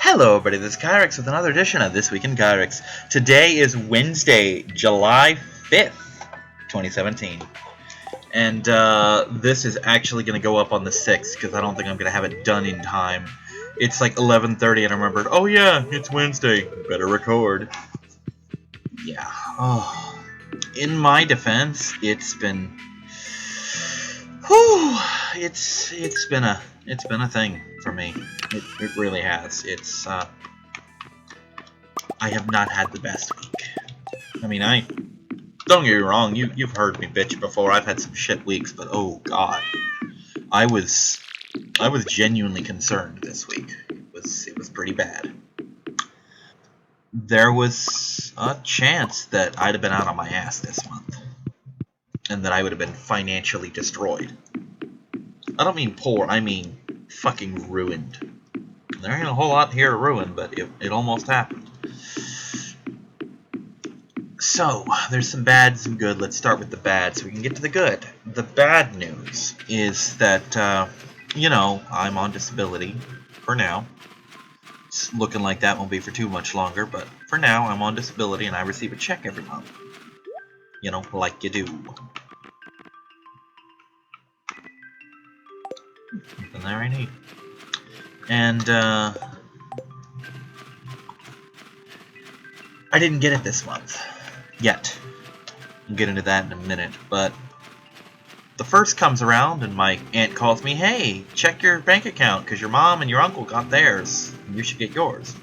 Hello everybody, this is Kyrix with another edition of This Week in Kyrix. Today is Wednesday, July 5th, 2017. And this is actually going to go up on the 6th because I don't think I'm going to have it done in time. It's like 11:30 and I remembered, oh yeah, it's Wednesday, better record. Yeah, oh. In my defense, it's been... Whew, it's been a thing for me. It really has. I have not had the best week. I mean, don't get me wrong, you've heard me bitch before. I've had some shit weeks, but oh god, I was genuinely concerned this week. It was pretty bad. There was a chance that I'd have been out on my ass this month, and that I would have been financially destroyed. I don't mean poor, I mean fucking ruined. There ain't a whole lot here to ruin, but it almost happened. So, there's some bad, some good. Let's start with the bad so we can get to the good. The bad news is that, I'm on disability for now. It's looking like that won't be for too much longer, but for now, I'm on disability and I receive a check every month. You know, like you do. Nothing there I need. And, I didn't get it this month. Yet. I'll get into that in a minute, but the first comes around and my aunt calls me, hey, check your bank account because your mom and your uncle got theirs and you should get yours.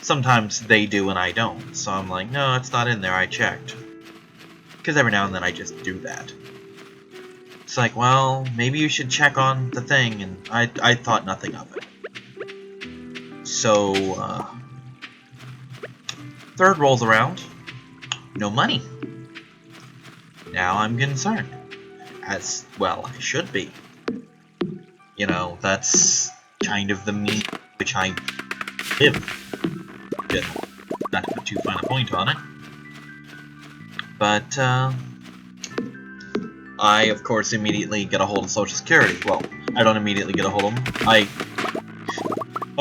Sometimes they do and I don't, so I'm like, no, it's not in there, I checked. Because every now and then I just do that. It's like, well, maybe you should check on the thing, and I thought nothing of it. So, third rolls around. No money. Now I'm concerned. As well, I should be. You know, that's kind of the meat which I live. Not to put too fine a point on it. But, I, of course, immediately get a hold of Social Security. Well, I don't immediately get a hold of them.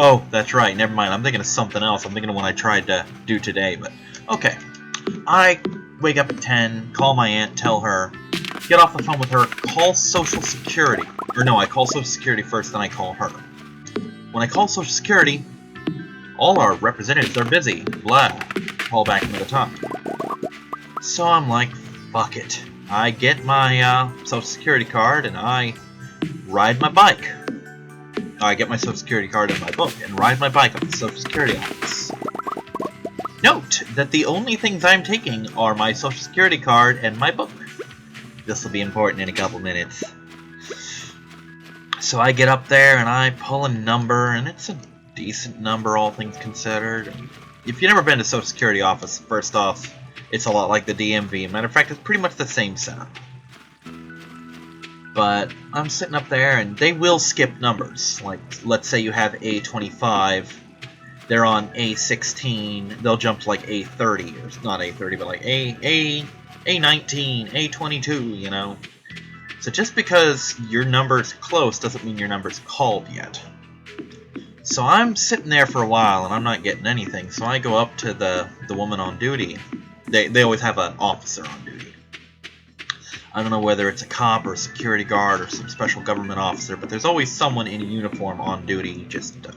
Oh, that's right, never mind. I'm thinking of something else. I'm thinking of what I tried to do today, but... Okay. I wake up at 10, call my aunt, tell her, get off the phone with her, call Social Security. Or no, I call Social Security first, then I call her. When I call Social Security, all our representatives are busy. Blah. Call back another time. So I'm like, fuck it. I get my Social Security card and I ride my bike. I get my Social Security card in my book and ride my bike up to the Social Security office. Note that the only things I'm taking are my Social Security card and my book. This will be important in a couple minutes. So I get up there and I pull a number, and it's a decent number, all things considered. If you've never been to Social Security office, first off, it's a lot like the DMV. Matter of fact, it's pretty much the same setup. But I'm sitting up there, and they will skip numbers. Like, let's say you have A25, they're on A16, they'll jump to like A30, or not A30, but like A19, A22, you know? So just because your number's close doesn't mean your number's called yet. So I'm sitting there for a while, and I'm not getting anything, so I go up to the woman on duty. They always have an officer on duty. I don't know whether it's a cop or a security guard or some special government officer, but there's always someone in uniform on duty just to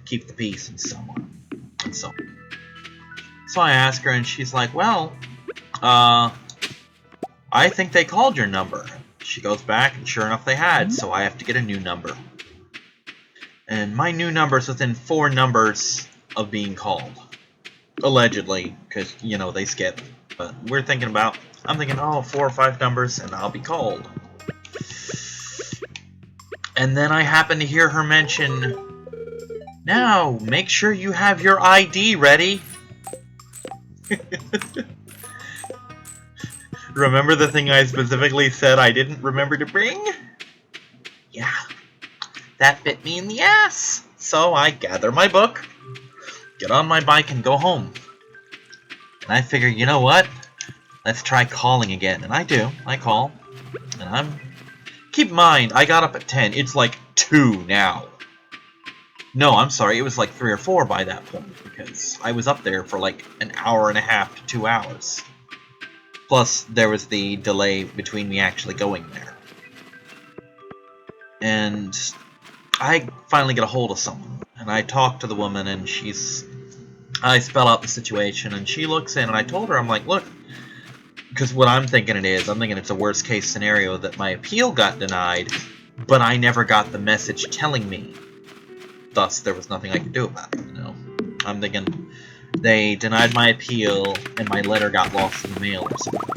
keep the peace and so on. And so I ask her, and she's like, well, I think they called your number. She goes back, and sure enough they had, so I have to get a new number. And my new number's within 4 numbers of being called. Allegedly, because, you know, they skip. But I'm thinking, oh, 4 or 5 numbers, and I'll be called. And then I happen to hear her mention, now, make sure you have your ID ready. Remember the thing I specifically said I didn't remember to bring? Yeah. That bit me in the ass. So I gather my book, get on my bike, and go home. And I figure, you know what? Let's try calling again. And I do. I call. And keep in mind, I got up at 10. It's like 2 now. No, I'm sorry, it was like 3 or 4 by that point, because I was up there for like an hour and a half to 2 hours. Plus, there was the delay between me actually going there. And I finally get a hold of someone, and I talk to the woman, and I spell out the situation, and she looks in, and I told her, I'm like, look, because what I'm thinking it's a worst case scenario that my appeal got denied, but I never got the message telling me. Thus, there was nothing I could do about it, you know? I'm thinking they denied my appeal, and my letter got lost in the mail or something.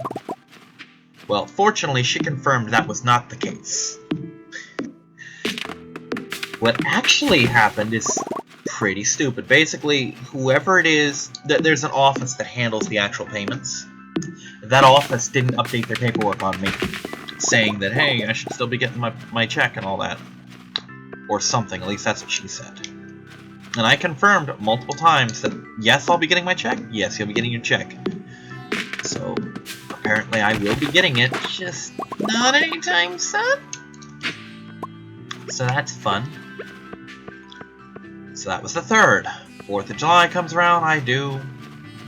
Well, fortunately, she confirmed that was not the case. What actually happened is pretty stupid. Basically, whoever it is, there's an office that handles the actual payments. That office didn't update their paperwork on me, saying that, hey, I should still be getting my check and all that. Or something, at least that's what she said. And I confirmed multiple times that, yes, I'll be getting my check, yes, you'll be getting your check. So, apparently I will be getting it, just not anytime soon. So that's fun. So that was the 3rd. 4th of July comes around, I do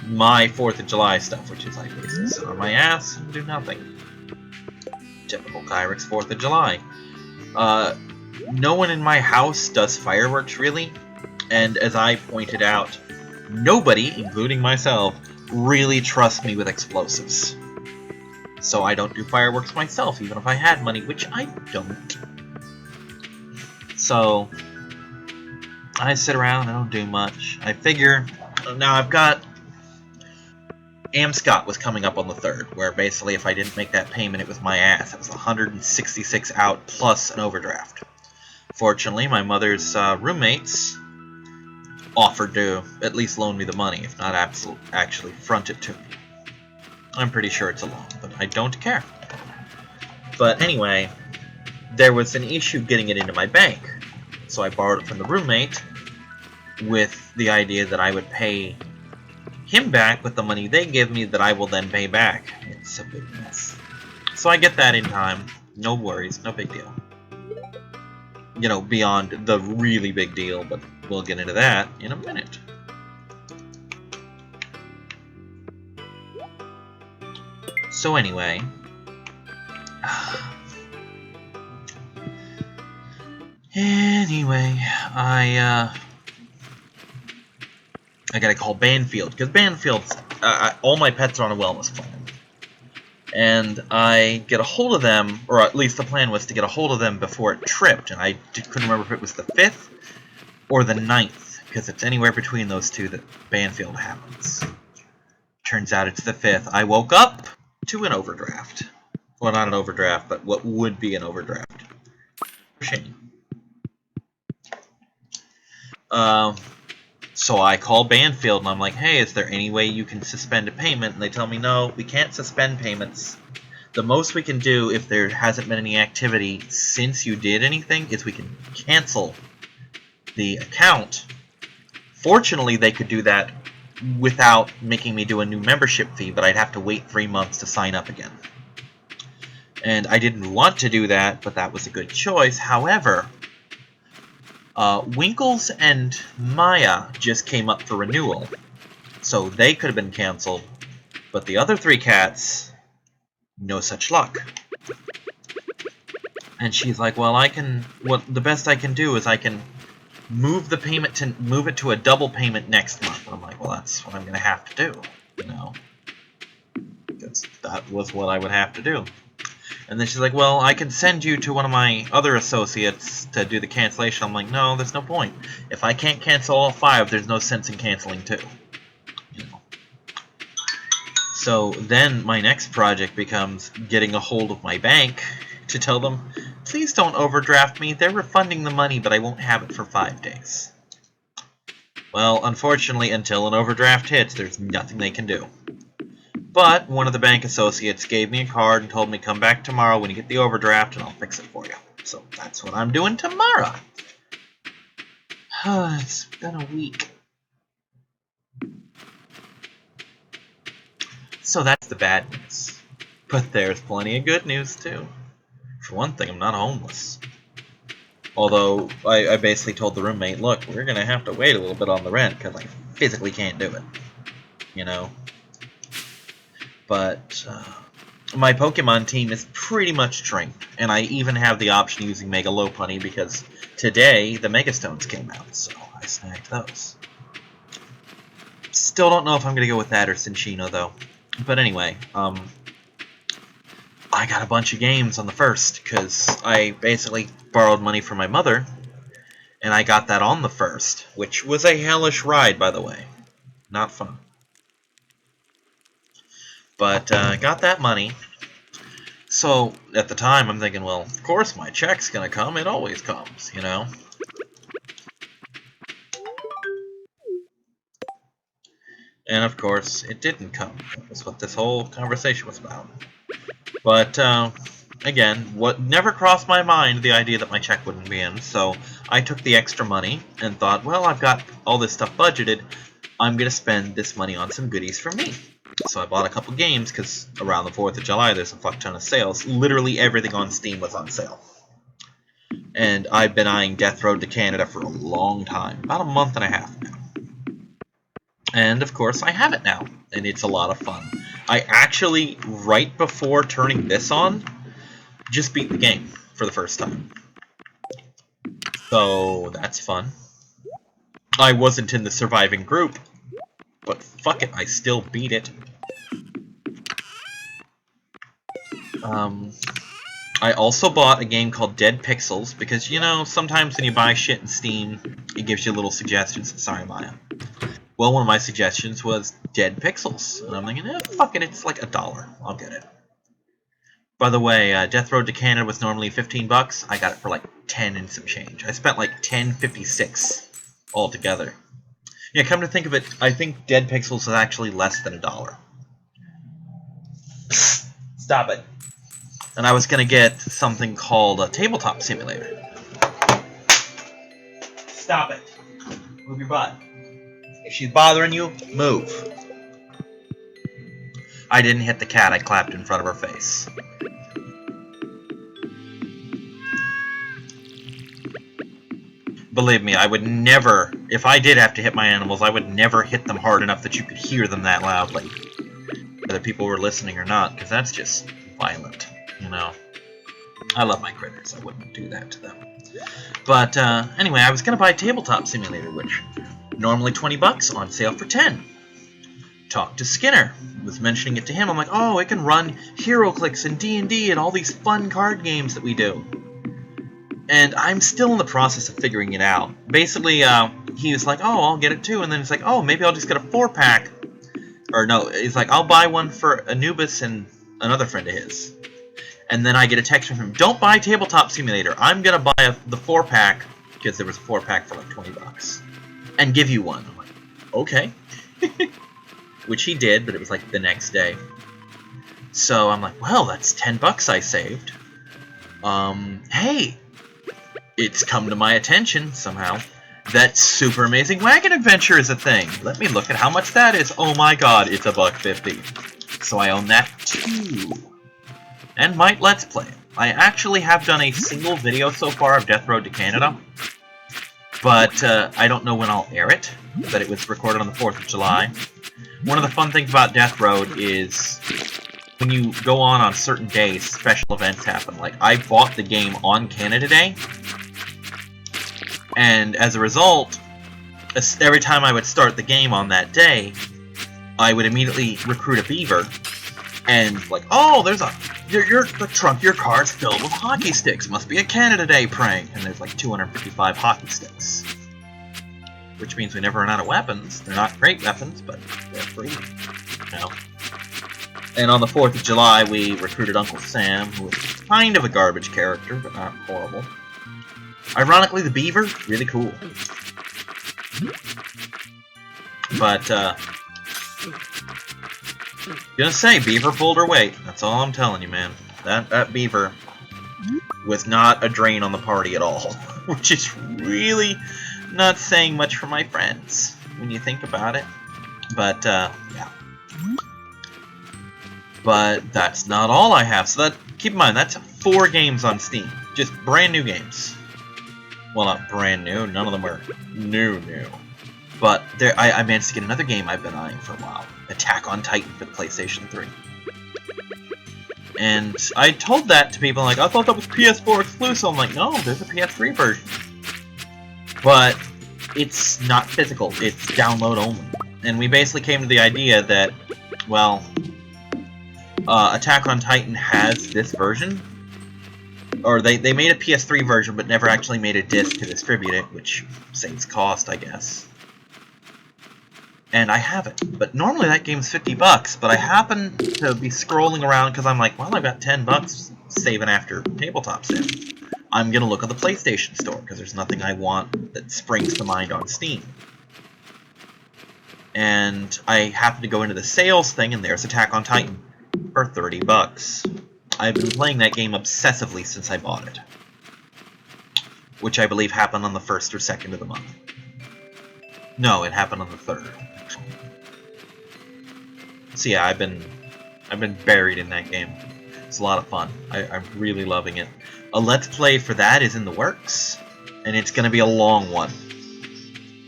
my 4th of July stuff, which is like basically sit on my ass and do nothing. Typical Kyrix 4th of July. No one in my house does fireworks, really. And as I pointed out, nobody, including myself, really trusts me with explosives. So I don't do fireworks myself, even if I had money, which I don't. So I sit around, I don't do much. I figure, now I've got, Amscot was coming up on the 3rd, where basically if I didn't make that payment, it was my ass. It was 166 out plus an overdraft. Fortunately, my mother's roommates offered to at least loan me the money, if not actually front it to me. I'm pretty sure it's a loan, but I don't care. But anyway, there was an issue getting it into my bank, so I borrowed it from the roommate with the idea that I would pay him back with the money they give me that I will then pay back. It's a big mess. So I get that in time. No worries, no big deal. You know, beyond the really big deal, but we'll get into that in a minute. So anyway, I gotta call Banfield, because Banfield's, all my pets are on a wellness plan. And I get a hold of them, or at least the plan was to get a hold of them before it tripped, and I couldn't remember if it was the 5th or the 9th, because it's anywhere between those two that Banfield happens. Turns out it's the 5th. I woke up to an overdraft. Well, not an overdraft, but what would be an overdraft. Shame. So I call Banfield and I'm like, hey, is there any way you can suspend a payment? And they tell me, no, we can't suspend payments. The most we can do if there hasn't been any activity since you did anything is we can cancel the account. Fortunately, they could do that without making me do a new membership fee, but I'd have to wait 3 months to sign up again. And I didn't want to do that, but that was a good choice. However, Winkles and Maya just came up for renewal, so they could have been canceled, but the other 3 cats, no such luck. And she's like, well, the best I can do is I can move it to a double payment next month. And I'm like, well, that's what I'm going to have to do, you know, because that was what I would have to do. And then she's like, well, I can send you to one of my other associates to do the cancellation. I'm like, no, there's no point. If I can't cancel all 5, there's no sense in canceling 2. You know. So then my next project becomes getting a hold of my bank to tell them, please don't overdraft me. They're refunding the money, but I won't have it for 5 days. Well, unfortunately, until an overdraft hits, there's nothing they can do. But one of the bank associates gave me a card and told me come back tomorrow when you get the overdraft and I'll fix it for you. So that's what I'm doing tomorrow. It's been a week. So that's the bad news. But there's plenty of good news too. For one thing, I'm not homeless. Although, I basically told the roommate, look, we're going to have to wait a little bit on the rent, because I physically can't do it. You know? But, my Pokemon team is pretty much trained, and I even have the option of using Mega Lopunny, because today the Mega Stones came out, so I snagged those. Still don't know if I'm going to go with that or Cinccino, though. But anyway, I got a bunch of games on the first, because I basically borrowed money from my mother, and I got that on the first, which was a hellish ride, by the way. Not fun. But I got that money, so at the time I'm thinking, well, of course my check's going to come, it always comes, you know? And of course, it didn't come. That's what this whole conversation was about. But, again, what never crossed my mind, the idea that my check wouldn't be in, so I took the extra money and thought, well, I've got all this stuff budgeted, I'm going to spend this money on some goodies for me. So I bought a couple games, because around the 4th of July there's a fuck ton of sales. Literally everything on Steam was on sale. And I've been eyeing Death Road to Canada for a long time, about a month and a half now. And, of course, I have it now, and it's a lot of fun. I actually, right before turning this on, just beat the game for the first time. So, that's fun. I wasn't in the surviving group, but fuck it, I still beat it. I also bought a game called Dead Pixels, because, you know, sometimes when you buy shit in Steam, it gives you little suggestions. Sorry, Maya. Well, one of my suggestions was Dead Pixels, and I'm thinking, fuck it, it's like $1. I'll get it. By the way, Death Road to Canada was normally 15 bucks. I got it for like 10 and some change. I spent like $10.56 altogether. Yeah, come to think of it, I think Dead Pixels is actually less than $1. Stop it. And I was going to get something called a Tabletop Simulator. Stop it. Move your butt. If she's bothering you, move. I didn't hit the cat, I clapped in front of her face. Believe me, I would never, if I did have to hit my animals, I would never hit them hard enough that you could hear them that loudly. Whether people were listening or not, because that's just violent, you know. I love my critters, I wouldn't do that to them. But, anyway, I was going to buy Tabletop Simulator, which normally 20 bucks, on sale for 10. Talked to Skinner, was mentioning it to him. I'm like, oh, it can run HeroClix and D&D and all these fun card games that we do. And I'm still in the process of figuring it out. Basically, he was like, oh, I'll get it too. And then it's like, oh, maybe I'll just get a 4-pack. Or no, he's like, I'll buy one for Anubis and another friend of his. And then I get a text from him, don't buy Tabletop Simulator. I'm going to buy the 4-pack, because there was a 4-pack for like 20 bucks. And give you one. I'm like, okay. Which he did, but it was like the next day. So I'm like, well, that's 10 bucks I saved. Hey, it's come to my attention somehow that Super Amazing Wagon Adventure is a thing. Let me look at how much that is. Oh my god, it's $1.50. So I own that too. And might Let's Play it. I actually have done a single video so far of Death Road to Canada. But I don't know when I'll air it. But it was recorded on the 4th of July. One of the fun things about Death Road is when you go on certain days, special events happen. Like, I bought the game on Canada Day, and as a result, every time I would start the game on that day, I would immediately recruit a beaver, and like, oh, there's the trunk of your car's filled with hockey sticks. Must be a Canada Day prank. And there's like 255 hockey sticks. Which means we never run out of weapons. They're not great weapons, but they're free. You know? And on the 4th of July, we recruited Uncle Sam, who was kind of a garbage character, but not horrible. Ironically, the beaver, really cool. But, gonna say, beaver pulled her weight. That's all I'm telling you, man. That beaver was not a drain on the party at all. Which is really not saying much for my friends, when you think about it. But, yeah. But that's not all I have. So keep in mind, that's 4 games on Steam. Just brand new games. Well, not brand new. None of them are new. But I managed to get another game I've been eyeing for a while. Attack on Titan for the PlayStation 3. And I told that to people, like, I thought that was PS4 exclusive. I'm like, no, there's a PS3 version. But it's not physical, it's download only. And we basically came to the idea that, well, Attack on Titan has this version. Or they made a PS3 version, but never actually made a disc to distribute it, which saves cost, I guess. And I have it. But normally that game's $50, but I happen to be scrolling around because I'm like, well, I've got $10 saving after tabletop sale. I'm gonna look at the PlayStation Store because there's nothing I want that springs to mind on Steam. And I happen to go into the sales thing, and there's Attack on Titan for $30. I've been playing that game obsessively since I bought it, which I believe happened on the 1st or 2nd of the month. No, it happened on the 3rd. So yeah, I've been buried in that game. It's a lot of fun. I'm really loving it. A Let's Play for that is in the works, and it's going to be a long one.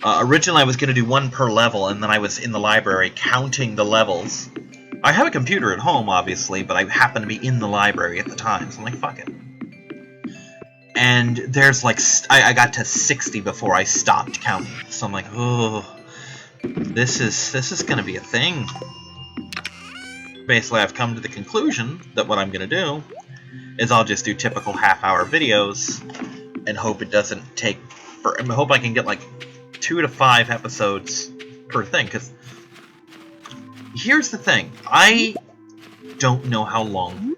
Originally I was going to do one per level, and then I was in the library counting the levels. I have a computer at home, obviously, but I happened to be in the library at the time, so I'm like, fuck it. And there's like, I got to 60 before I stopped counting, so I'm like, oh, this is going to be a thing. Basically, I've come to the conclusion that what I'm going to do is I'll just do typical half-hour videos and hope it doesn't take I hope I can get like 2 to 5 episodes per thing, because here's the thing, I don't know how long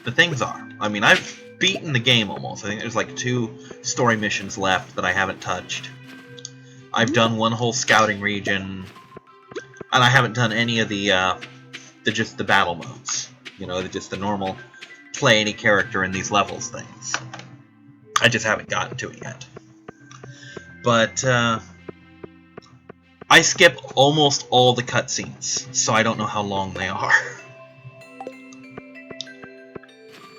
the things are. I mean, I've beaten the game almost. I think there's like 2 story missions left that I haven't touched. I've done one whole scouting region, and I haven't done any of just the battle modes. You know, just the normal play any character in these levels things. I just haven't gotten to it yet. But I skip almost all the cutscenes, so I don't know how long they are.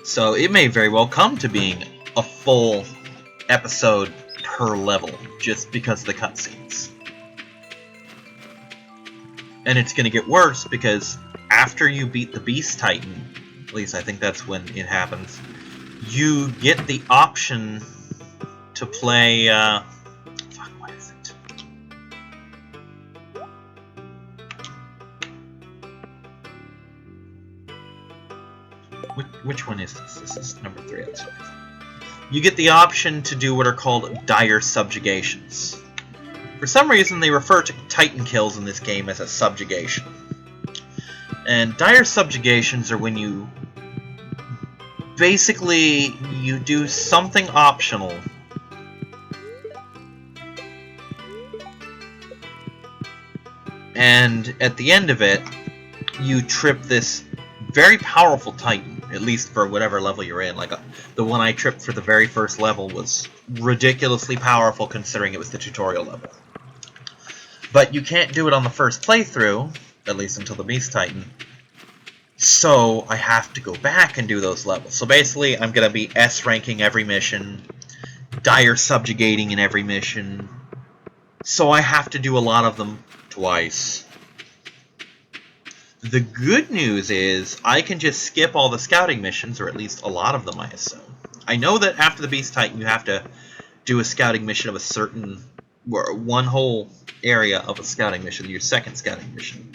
So it may very well come to being a full episode per level, just because of the cutscenes. And it's going to get worse, because after you beat the Beast Titan, at least I think that's when it happens, you get the option to play, fuck, what is it? Which one is this? This is number 3, I'm sorry. You get the option to do what are called dire subjugations. For some reason, they refer to Titan kills in this game as a subjugation. And dire subjugations are when you basically you do something optional and at the end of it you trip this very powerful Titan, at least for whatever level you're in. Like the one I tripped for the very first level was ridiculously powerful considering it was the tutorial level. But you can't do it on the first playthrough, at least until the Beast Titan. So I have to go back and do those levels. So basically I'm going to be S-ranking every mission, dire subjugating in every mission. So I have to do a lot of them twice. The good news is I can just skip all the scouting missions, or at least a lot of them, I assume. I know that after the Beast Titan you have to do a scouting mission of a certain, one whole area of a scouting mission, your second scouting mission.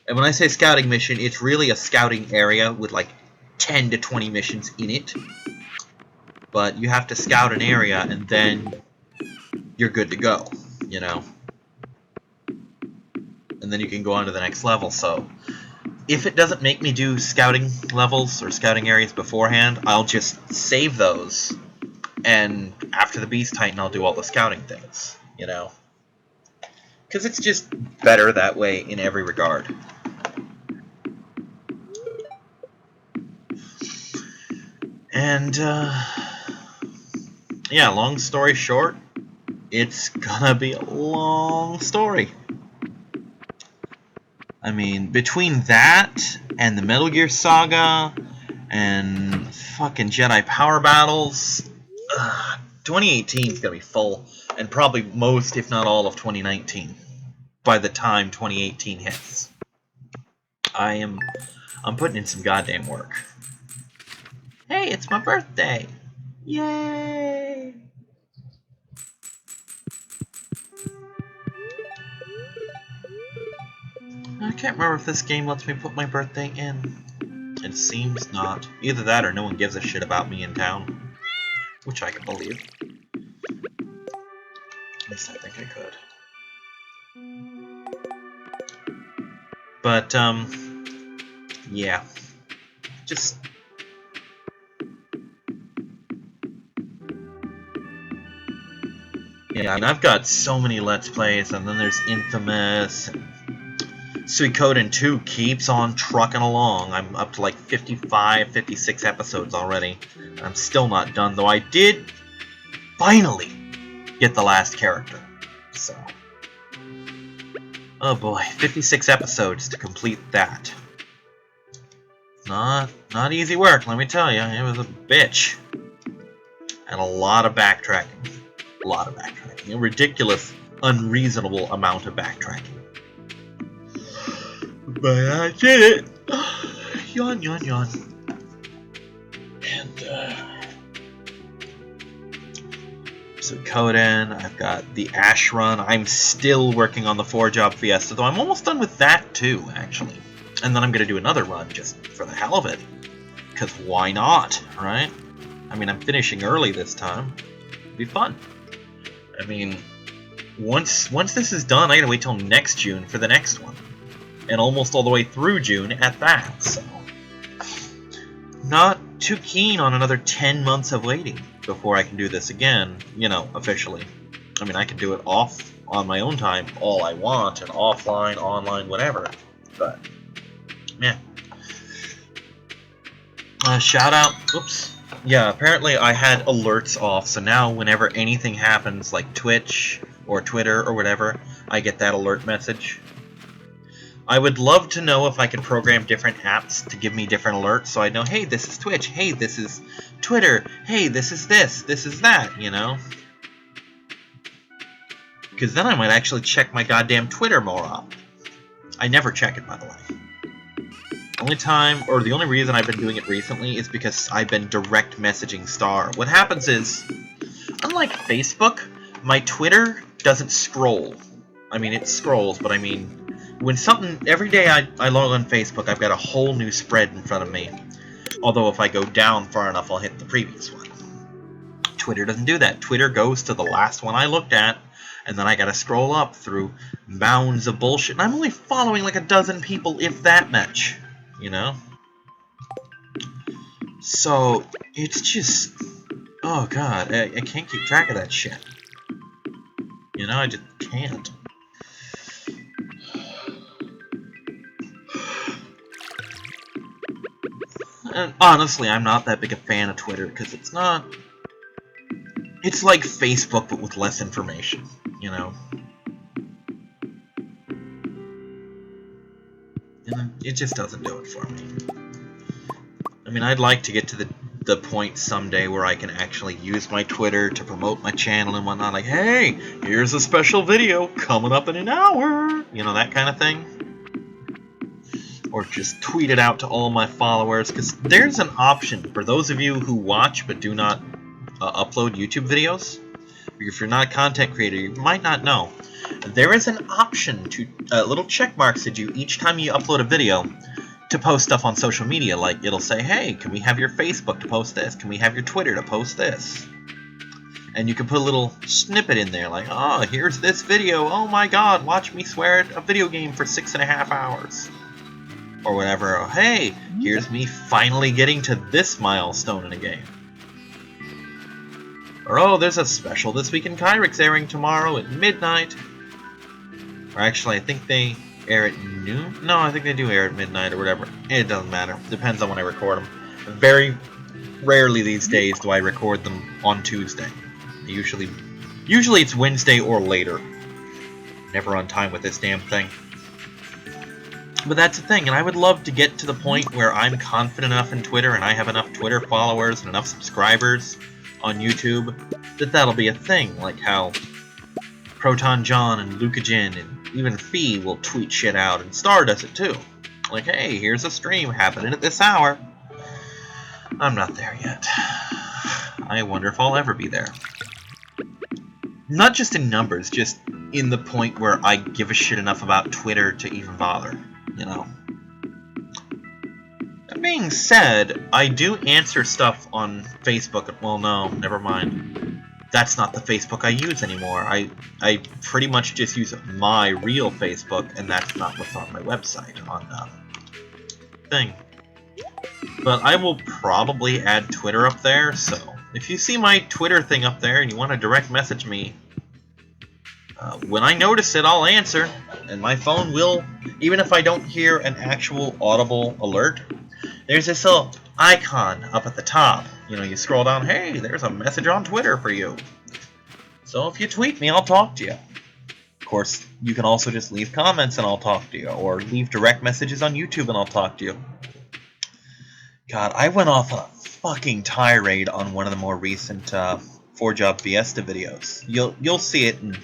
And when I say scouting mission, it's really a scouting area with like 10 to 20 missions in it. But you have to scout an area and then you're good to go, you know. And then you can go on to the next level. So if it doesn't make me do scouting levels or scouting areas beforehand, I'll just save those. And after the Beast Titan, I'll do all the scouting things, you know. Because it's just better that way in every regard. And, yeah, long story short, it's gonna be a long story. I mean, between that and the Metal Gear Saga and fucking Jedi Power Battles, 2018 is going to be full, and probably most, if not all, of 2019 by the time 2018 hits. I'm putting in some goddamn work. Hey, it's my birthday! Yay! I can't remember if this game lets me put my birthday in. It seems not. Either that or no one gives a shit about me in town. Which I can believe. At least I think I could. But, yeah. Just... yeah, and I've got so many Let's Plays, and then there's Infamous, and Suikoden 2 keeps on trucking along. I'm up to like 55, 56 episodes already. And I'm still not done, though I did finally get the last character. So, oh boy, 56 episodes to complete that. Not easy work, let me tell you. It was a bitch. And a lot of backtracking. A lot of backtracking. A ridiculous, unreasonable amount of backtracking. But I did it! Yawn, yawn, yawn. And, Suikoden, I've got the Ash Run. I'm still working on the 4-Job Fiesta, though I'm almost done with that too, actually. And then I'm gonna do another run, just for the hell of it. Because why not, right? I mean, I'm finishing early this time. It'll be fun. I mean, once this is done, I gotta wait till next June for the next one. And almost all the way through June at that, so... not too keen on another 10 months of waiting before I can do this again, you know, officially. I mean, I can do it off on my own time all I want, and offline, online, whatever. But, yeah. Shout out, oops. Yeah, apparently I had alerts off, so now whenever anything happens, like Twitch or Twitter or whatever, I get that alert message. I would love to know if I could program different apps to give me different alerts, so I know, hey, this is Twitch, hey, this is Twitter, hey, this is that, you know? Because then I might actually check my goddamn Twitter more often. I never check it, by the way. The only reason I've been doing it recently is because I've been direct messaging Star. What happens is, unlike Facebook, my Twitter doesn't scroll. I mean, it scrolls, but I mean, when every day I log on Facebook, I've got a whole new spread in front of me. Although if I go down far enough, I'll hit the previous one. Twitter doesn't do that. Twitter goes to the last one I looked at, and then I gotta scroll up through mounds of bullshit. And I'm only following like a dozen people, if that much. You know? So, it's just... oh god, I can't keep track of that shit. You know, I just can't. And honestly, I'm not that big a fan of Twitter, because it's not... it's like Facebook, but with less information, you know? And it just doesn't do it for me. I mean, I'd like to get to the point someday where I can actually use my Twitter to promote my channel and whatnot. Like, hey, here's a special video coming up in an hour! You know, that kind of thing. Or just tweet it out to all my followers, because there's an option for those of you who watch but do not upload YouTube videos. If you're not a content creator, you might not know. There is an option to little check marks to do each time you upload a video to post stuff on social media. Like, it'll say, hey, can we have your Facebook to post this? Can we have your Twitter to post this? And you can put a little snippet in there, like, oh, here's this video. Oh my god, watch me swear at a video game for 6.5 hours. Or whatever. Or, hey, here's me finally getting to this milestone in a game. Or, oh, there's a special This Week in Kyrix airing tomorrow at midnight. Or actually, I think they air at noon? No, I think they do air at midnight or whatever. It doesn't matter. Depends on when I record them. Very rarely these days do I record them on Tuesday. Usually it's Wednesday or later. Never on time with this damn thing. But that's the thing, and I would love to get to the point where I'm confident enough in Twitter and I have enough Twitter followers and enough subscribers on YouTube, that'll be a thing, like how Proton John and Luca Jin and even Fee will tweet shit out, and Star does it too. Like, hey, here's a stream happening at this hour. I'm not there yet. I wonder if I'll ever be there. Not just in numbers, just in the point where I give a shit enough about Twitter to even bother, you know? That being said, I do answer stuff on Facebook. Well, no, never mind. That's not the Facebook I use anymore. I pretty much just use my real Facebook, and that's not what's on my website, on thing. But I will probably add Twitter up there, so if you see my Twitter thing up there and you want to direct message me, when I notice it, I'll answer, and my phone will, even if I don't hear an actual audible alert, there's this little icon up at the top. You know, you scroll down, hey, there's a message on Twitter for you. So if you tweet me, I'll talk to you. Of course, you can also just leave comments and I'll talk to you, or leave direct messages on YouTube and I'll talk to you. God, I went off on a fucking tirade on one of the more recent 4-Job Fiesta videos. You'll see it in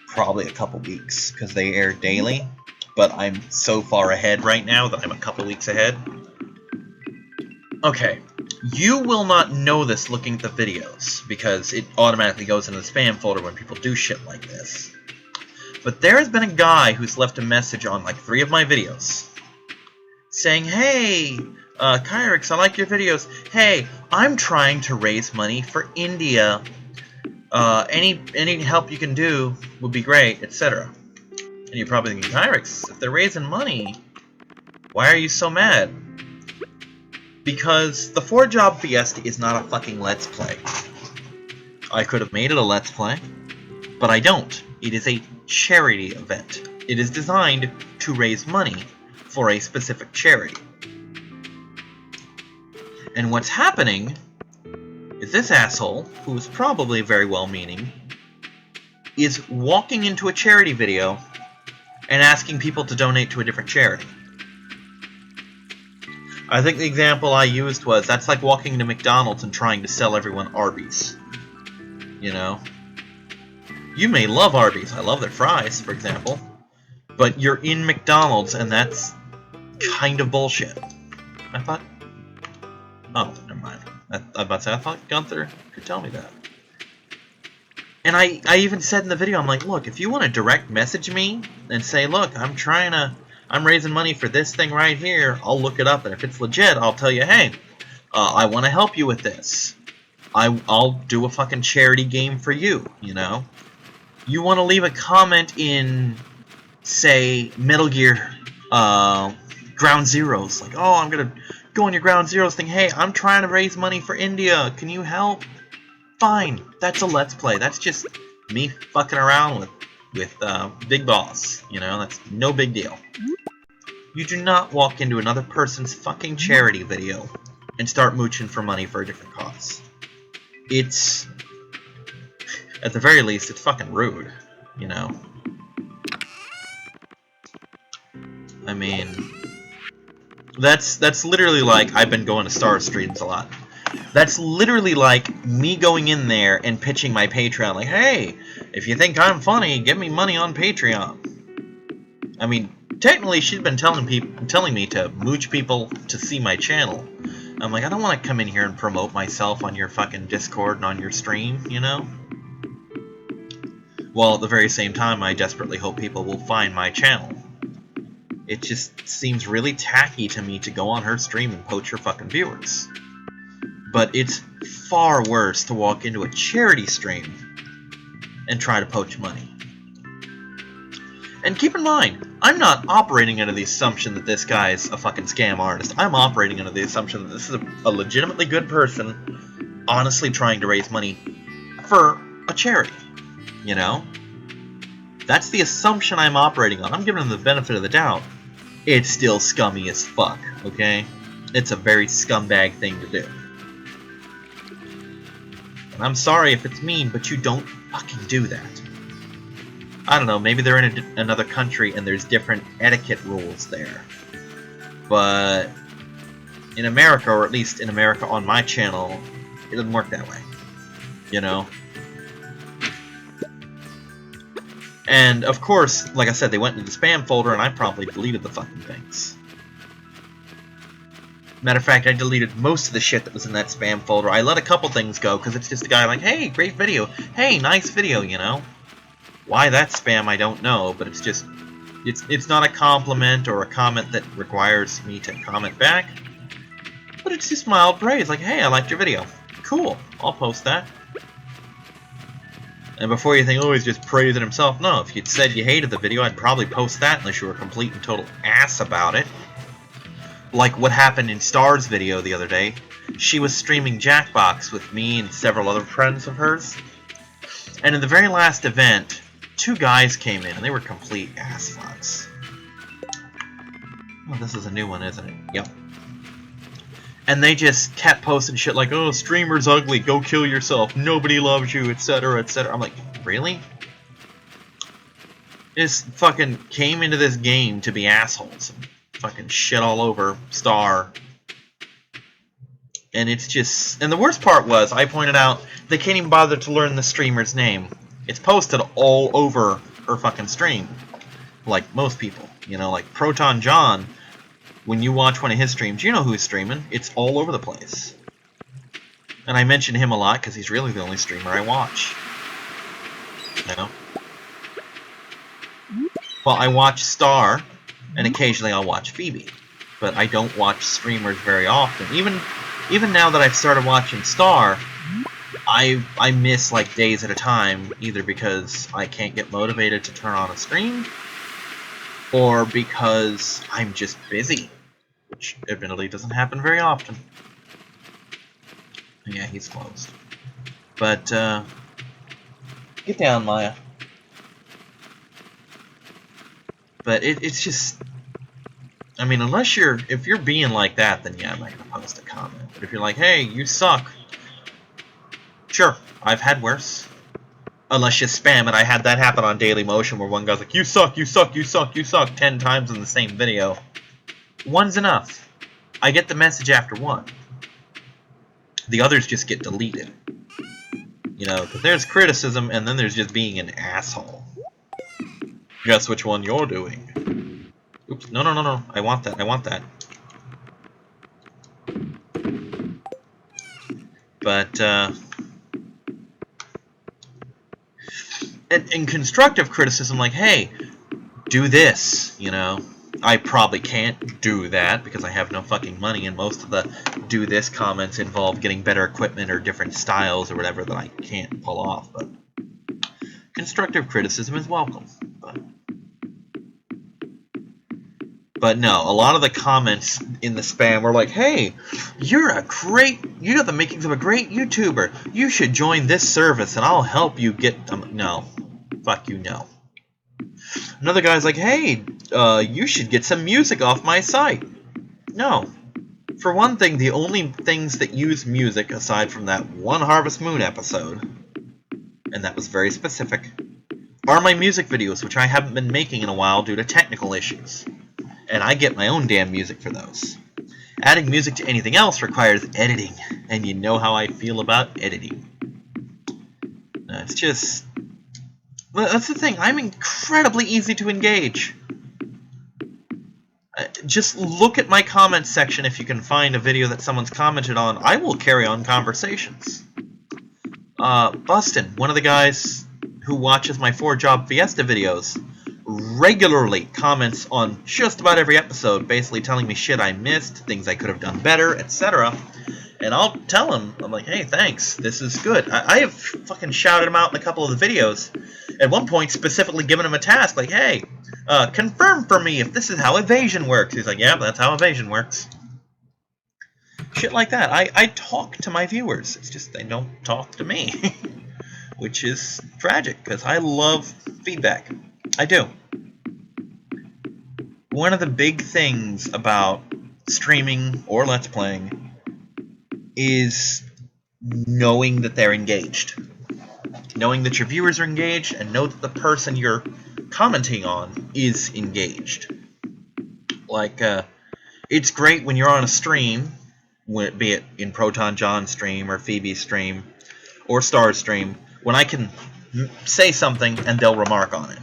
probably a couple weeks, because they air daily, but I'm so far ahead right now that I'm a couple weeks ahead. Okay, you will not know this looking at the videos, because it automatically goes into the spam folder when people do shit like this. But there has been a guy who's left a message on like 3 of my videos, saying, hey, Kyrix, I like your videos. Hey, I'm trying to raise money for India. Any help you can do would be great, etc. And you're probably thinking, Kyrix, if they're raising money, why are you so mad? Because the 4-Job Fiesta is not a fucking Let's Play. I could have made it a Let's Play, but I don't. It is a charity event. It is designed to raise money for a specific charity. And what's happening is this asshole, who is probably very well-meaning, is walking into a charity video and asking people to donate to a different charity. I think the example I used was, that's like walking into McDonald's and trying to sell everyone Arby's. You know? You may love Arby's. I love their fries, for example. But you're in McDonald's, and that's kind of bullshit. I thought... Oh, never mind. I was about to say, I thought Gunther could tell me that. And I even said in the video, I'm like, look, if you want to direct message me and say, look, I'm raising money for this thing right here, I'll look it up, and if it's legit, I'll tell you, hey, I want to help you with this. I'll do a fucking charity game for you, you know? You want to leave a comment in, say, Metal Gear Ground Zeroes, like, oh, I'm going to go on your Ground Zeroes thing, hey, I'm trying to raise money for India, can you help? Fine, that's a Let's Play, that's just me fucking around with Big Boss, you know, that's no big deal. You do not walk into another person's fucking charity video and start mooching for money for a different cause. It's, at the very least, it's fucking rude, you know? I mean... That's literally like, I've been going to Star streams a lot. That's literally like me going in there and pitching my Patreon, like, hey, if you think I'm funny, give me money on Patreon. I mean, technically she's been telling me to mooch people to see my channel. I'm like, I don't want to come in here and promote myself on your fucking Discord and on your stream, you know? While at the very same time, I desperately hope people will find my channel. It just seems really tacky to me to go on her stream and poach her fucking viewers. But it's far worse to walk into a charity stream and try to poach money. And keep in mind, I'm not operating under the assumption that this guy is a fucking scam artist. I'm operating under the assumption that this is a legitimately good person honestly trying to raise money for a charity, you know? That's the assumption I'm operating on. I'm giving him the benefit of the doubt. It's still scummy as fuck, okay? It's a very scumbag thing to do. And I'm sorry if it's mean, but you don't fucking do that. I don't know, maybe they're in another country and there's different etiquette rules there. But in America, or at least in America on my channel, it doesn't work that way. you know? And, of course, like I said, they went into the spam folder, and I promptly deleted the fucking things. Matter of fact, I deleted most of the shit that was in that spam folder. I let a couple things go, because it's just a guy like, hey, great video. Hey, nice video, you know? Why that's spam, I don't know, but it's just... It's not a compliment or a comment that requires me to comment back. But it's just mild praise, like, hey, I liked your video. Cool, I'll post that. And before you think, oh, he's just praising himself, no, if you'd said you hated the video, I'd probably post that unless you were a complete and total ass about it. Like what happened in Star's video the other day. She was streaming Jackbox with me and several other friends of hers. And in the very last event, 2 guys came in, and they were complete ass fucks. Oh, this is a new one, isn't it? Yep. And they just kept posting shit like, oh, streamer's ugly, go kill yourself, nobody loves you, etc., etc. I'm like, really? Just fucking came into this game to be assholes. And fucking shit all over Star. And it's just... And the worst part was, I pointed out, they can't even bother to learn the streamer's name. It's posted all over her fucking stream. Like most people. You know, like Proton John... When you watch one of his streams, you know who's streaming. It's all over the place. And I mention him a lot because he's really the only streamer I watch. You know? Well, I watch Star, and occasionally I'll watch Phoebe. But I don't watch streamers very often. Even now that I've started watching Star, I miss like days at a time, either because I can't get motivated to turn on a stream, or because I'm just busy, which admittedly doesn't happen very often. Yeah, he's closed. But, get down, Maya. But it's just... I mean, if you're being like that, then yeah, I'm not gonna post a comment. But if you're like, hey, you suck. Sure, I've had worse. Unless you spam it. I had that happen on Daily Motion where one guy's like, you suck, you suck, you suck, you suck 10 times in the same video. One's enough. I get the message after one. The others just get deleted. You know, because there's criticism and then there's just being an asshole. Guess which one you're doing. Oops, no, no, no, no. I want that, I want that. But, and constructive criticism, like, hey, do this, you know. I probably can't do that because I have no fucking money, and most of the do this comments involve getting better equipment or different styles or whatever that I can't pull off. But constructive criticism is welcome. But no, a lot of the comments in the spam were like, hey, you have the makings of a great YouTuber. You should join this service and I'll help you get... no. Fuck you, no. Another guy's like, hey, you should get some music off my site. No. For one thing, the only things that use music, aside from that one Harvest Moon episode, and that was very specific, are my music videos, which I haven't been making in a while due to technical issues. And I get my own damn music for those. Adding music to anything else requires editing, and you know how I feel about editing. It's just... That's the thing, I'm incredibly easy to engage. Just look at my comments section if you can find a video that someone's commented on. I will carry on conversations. Bustin, one of the guys who watches my 4-Job Fiesta videos, regularly comments on just about every episode, basically telling me shit I missed, things I could have done better, etc. And I'll tell him, I'm like, hey, thanks, this is good. I have fucking shouted him out in a couple of the videos. At one point, specifically given him a task, like, hey, confirm for me if this is how evasion works. He's like, yeah, that's how evasion works. Shit like that. I talk to my viewers. It's just they don't talk to me. Which is tragic, because I love feedback. I do. One of the big things about streaming or Let's Playing is knowing that they're engaged. Knowing that your viewers are engaged, and know that the person you're commenting on is engaged. Like, it's great when you're on a stream, be it in Proton John's stream or Phoebe's stream, or Star's stream when I can say something and they'll remark on it.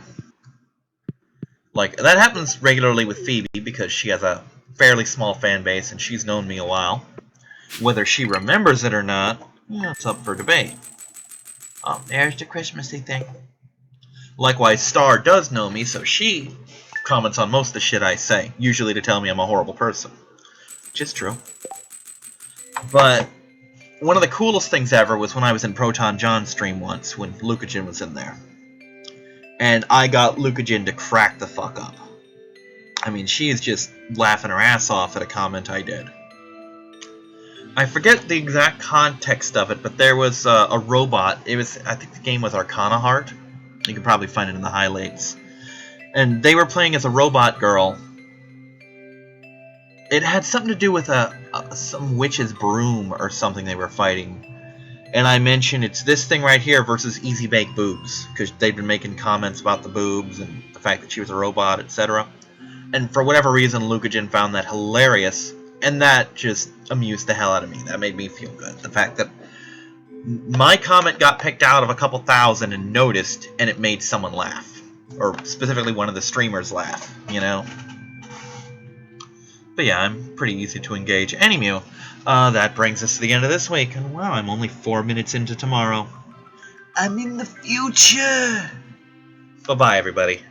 Like, that happens regularly with Phoebe because she has a fairly small fan base and she's known me a while. Whether she remembers it or not, it's up for debate. Oh, there's the Christmassy thing. Likewise, Star does know me, so she comments on most of the shit I say, usually to tell me I'm a horrible person. Which is true. But one of the coolest things ever was when I was in Proton John's stream once, when Lucajin was in there. And I got Lucajin to crack the fuck up. I mean, she is just laughing her ass off at a comment I did. I forget the exact context of it, but there was a robot. It was, I think the game was Arcana Heart. You can probably find it in the highlights. And they were playing as a robot girl. It had something to do with some witch's broom or something they were fighting. And I mentioned it's this thing right here versus Easy Bake Boobs, because they'd been making comments about the boobs and the fact that she was a robot, etc. And for whatever reason, Lucajin found that hilarious, and that just amused the hell out of me. That made me feel good. The fact that my comment got picked out of a couple thousand and noticed, and it made someone laugh. Or specifically one of the streamers laugh, you know? But yeah, I'm pretty easy to engage. Anywho, that brings us to the end of this week. And wow, I'm only 4 minutes into tomorrow. I'm in the future! Bye-bye, everybody.